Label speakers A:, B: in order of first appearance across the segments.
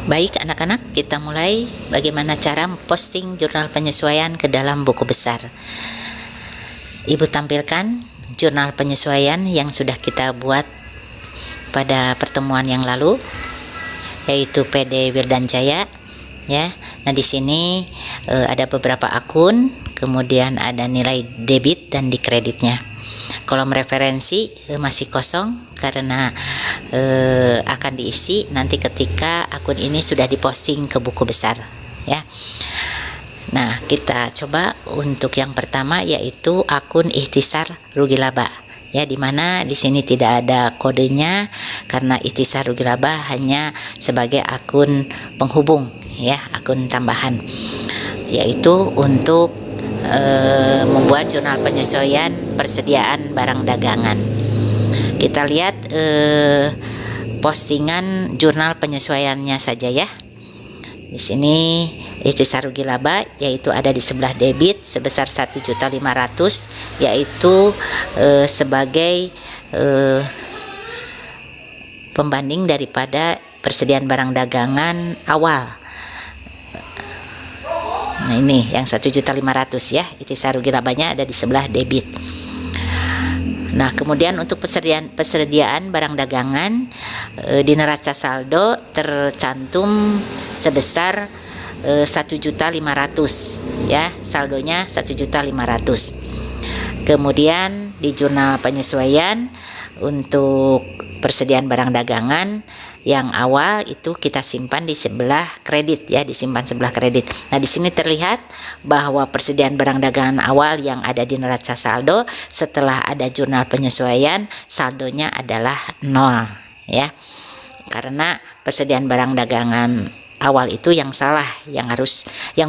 A: Baik anak-anak, kita mulai bagaimana cara posting jurnal penyesuaian ke dalam buku besar. Ibu tampilkan jurnal penyesuaian yang sudah kita buat pada pertemuan yang lalu, yaitu PD Wirdanjaya, ya. Nah, di sini ada beberapa akun, kemudian ada nilai debit dan di kreditnya. Kolom referensi masih kosong karena akan diisi nanti ketika akun ini sudah diposting ke buku besar, ya. Nah, kita coba untuk yang pertama, yaitu akun ikhtisar rugi laba, ya, dimana di sini tidak ada kodenya karena ikhtisar rugi laba hanya sebagai akun penghubung, ya, akun tambahan, yaitu untuk membuat jurnal penyesuaian persediaan barang dagangan. Kita lihat postingan jurnal penyesuaiannya saja, ya. Di sini ikhtisar rugi laba yaitu ada di sebelah debit sebesar 1.500.000, yaitu sebagai pembanding daripada persediaan barang dagangan awal. Nah, ini yang 1.500.000, ya, ikhtisar rugi labanya ada di sebelah debit. Nah, kemudian untuk persediaan barang dagangan di neraca saldo tercantum sebesar 1.500.000, ya, saldonya 1.500.000. Kemudian di jurnal penyesuaian untuk persediaan barang dagangan yang awal itu kita simpan di sebelah kredit, ya, disimpan sebelah kredit. Nah, di sini terlihat bahwa persediaan barang dagangan awal yang ada di neraca saldo setelah ada jurnal penyesuaian saldonya adalah 0, ya. Karena persediaan barang dagangan awal itu yang salah, yang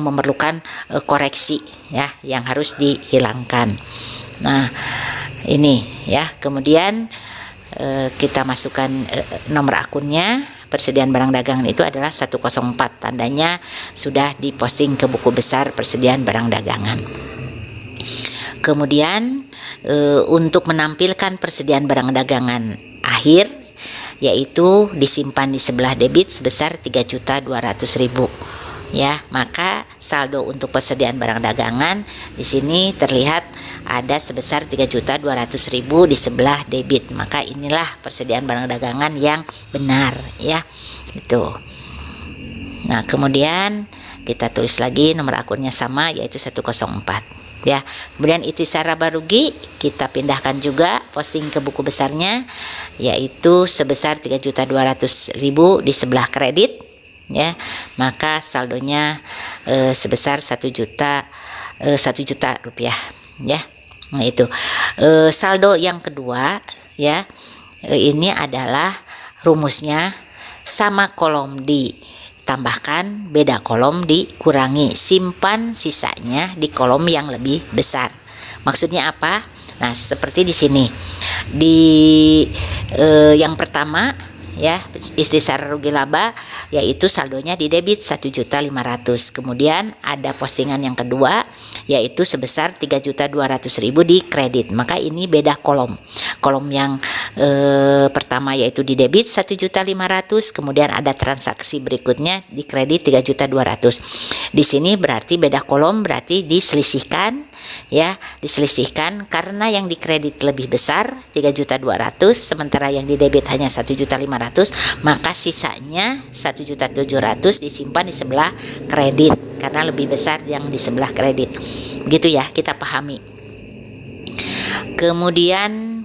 A: memerlukan koreksi, ya, yang harus dihilangkan. Nah, ini, ya. Kemudian kita masukkan nomor akunnya. Persediaan barang dagangan itu adalah 104, tandanya sudah diposting ke buku besar persediaan barang dagangan. Kemudian untuk menampilkan persediaan barang dagangan akhir, yaitu disimpan di sebelah debit sebesar 3.200.000, ya. Maka saldo untuk persediaan barang dagangan di sini terlihat ada sebesar 3.200.000 di sebelah debit. Maka inilah persediaan barang dagangan yang benar, ya. Itu. Nah, kemudian kita tulis lagi nomor akunnya sama, yaitu 104, ya. Kemudian ikhtisar laba rugi kita pindahkan juga posting ke buku besarnya, yaitu sebesar 3.200.000 di sebelah kredit, ya. Maka saldonya sebesar 1 juta rupiah, ya. Nah, itu saldo yang kedua, ya. Ini adalah rumusnya sama kolom ditambahkan, beda kolom dikurangi, simpan sisanya di kolom yang lebih besar. Maksudnya apa? Nah, seperti di sini di yang pertama, ya, ikhtisar rugi laba yaitu saldonya di debit 1.500.000. Kemudian ada postingan yang kedua yaitu sebesar 3.200.000 di kredit. Maka ini beda kolom. Kolom yang pertama yaitu di debit 1.500.000, kemudian ada transaksi berikutnya di kredit 3.200.000. Di sini berarti beda kolom, berarti diselisihkan, ya, diselisihkan karena yang di kredit lebih besar 3.200.000 sementara yang di debit hanya 1.500.000, maka sisanya 1.700.000 disimpan di sebelah kredit karena lebih besar yang di sebelah kredit. Begitu, ya, kita pahami. Kemudian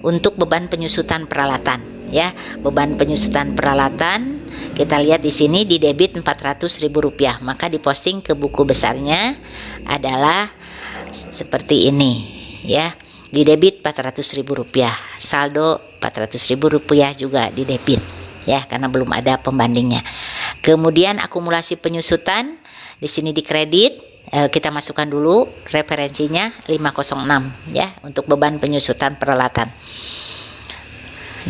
A: untuk beban penyusutan peralatan, ya, beban penyusutan peralatan kita lihat di sini di debit 400.000 rupiah, maka diposting ke buku besarnya adalah seperti ini, ya. Di debit 400.000 rupiah, saldo 400.000 rupiah juga di debit, ya, karena belum ada pembandingnya. Kemudian akumulasi penyusutan di sini di kredit kita masukkan dulu referensinya 506, ya, untuk beban penyusutan peralatan.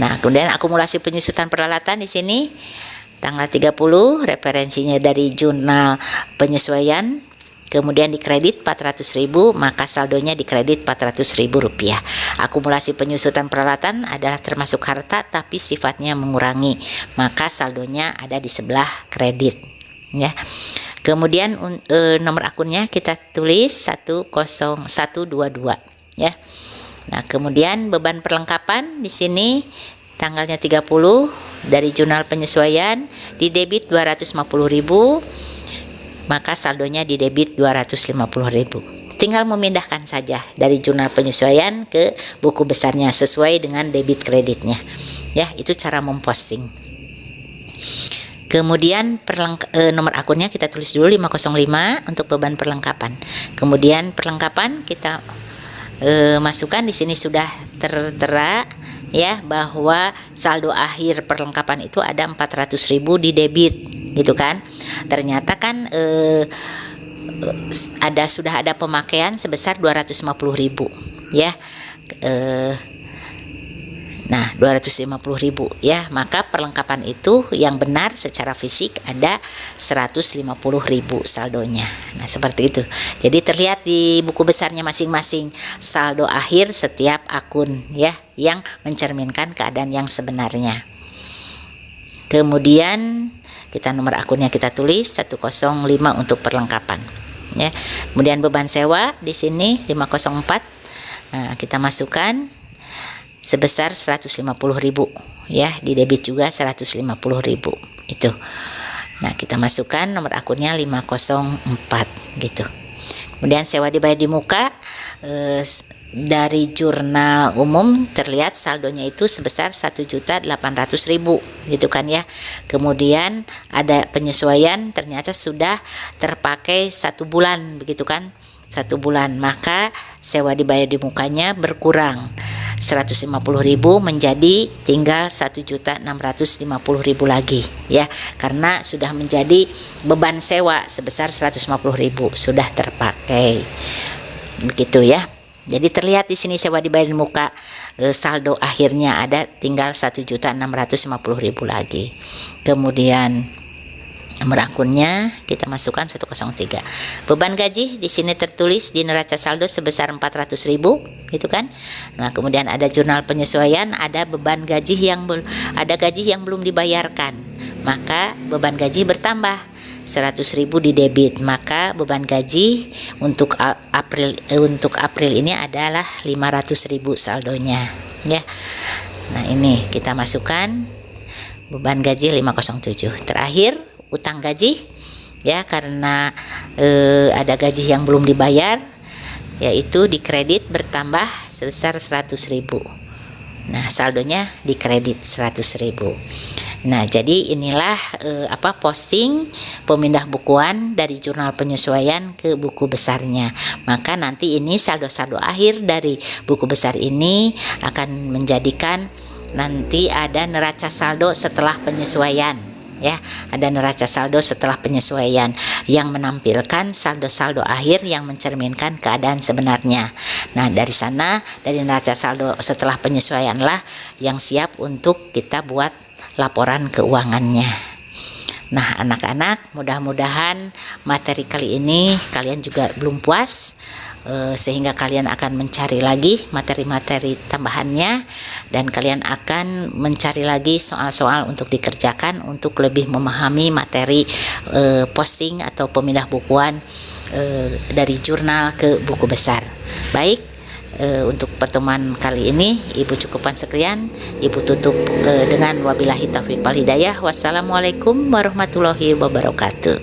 A: Nah, kemudian akumulasi penyusutan peralatan di sini tanggal 30, referensinya dari jurnal penyesuaian kemudian dikredit 400.000, maka saldonya dikredit 400.000 rupiah. Akumulasi penyusutan peralatan adalah termasuk harta tapi sifatnya mengurangi, maka saldonya ada di sebelah kredit, ya. Kemudian nomor akunnya kita tulis 10122, ya. Nah, kemudian beban perlengkapan di sini tanggalnya 30 dari jurnal penyesuaian di debit 250.000, maka saldonya di debit 250.000. Tinggal memindahkan saja dari jurnal penyesuaian ke buku besarnya sesuai dengan debit kreditnya. Ya, itu cara memposting. Kemudian nomor akunnya kita tulis dulu 505 untuk beban perlengkapan. Kemudian perlengkapan kita masukkan di sini sudah tertera, ya, bahwa saldo akhir perlengkapan itu ada 400.000 di debit, gitu kan. Ternyata kan sudah ada pemakaian sebesar 250.000, ya. Nah, 250.000, ya, maka perlengkapan itu yang benar secara fisik ada 150.000 saldonya. Nah, seperti itu. Jadi terlihat di buku besarnya masing-masing saldo akhir setiap akun, ya, yang mencerminkan keadaan yang sebenarnya. Kemudian kita nomor akunnya kita tulis 105 untuk perlengkapan, ya. Kemudian beban sewa di sini 504. Nah, kita masukkan sebesar 150.000, ya, di debit juga 150.000 itu. Nah, kita masukkan nomor akunnya 504 gitu. Kemudian sewa dibayar di muka, dari jurnal umum terlihat saldonya itu sebesar 1.800.000, gitu kan, ya. Kemudian ada penyesuaian, ternyata sudah terpakai 1 bulan, begitu kan, 1 bulan, maka sewa dibayar di mukanya berkurang 150.000 menjadi tinggal 1.650.000 lagi, ya, karena sudah menjadi beban sewa sebesar 150.000 sudah terpakai, begitu, ya. Jadi terlihat di sini sewa dibayar di muka, saldo akhirnya ada tinggal 1.650.000 lagi. Kemudian nomor akunnya kita masukkan 103. Beban gaji di sini tertulis di neraca saldo sebesar 400.000, gitu kan. Nah, kemudian ada jurnal penyesuaian, ada beban gaji yang belum dibayarkan, maka beban gaji bertambah 100.000 di debit, maka beban gaji untuk April ini adalah 500.000 saldonya, ya. Nah, ini kita masukkan beban gaji 507. Terakhir utang gaji, ya, karena ada gaji yang belum dibayar, yaitu dikredit bertambah sebesar 100.000. Nah, saldonya dikredit 100.000. Nah, jadi inilah posting pemindah bukuan dari jurnal penyesuaian ke buku besarnya. Maka nanti ini saldo-saldo akhir dari buku besar ini akan menjadikan nanti ada neraca saldo setelah penyesuaian, ya. Ada neraca saldo setelah penyesuaian yang menampilkan saldo-saldo akhir yang mencerminkan keadaan sebenarnya. Nah, dari sana, dari neraca saldo setelah penyesuaianlah yang siap untuk kita buat laporan keuangannya. Nah, anak-anak, mudah-mudahan materi kali ini kalian juga belum puas, sehingga kalian akan mencari lagi materi-materi tambahannya, dan kalian akan mencari lagi soal-soal untuk dikerjakan untuk lebih memahami materi posting atau pemindah bukuan dari jurnal ke buku besar. Baik, untuk pertemuan kali ini Ibu cukupkan sekian. Ibu tutup dengan wabillahi taufiq wal hidayah. Wassalamualaikum warahmatullahi wabarakatuh.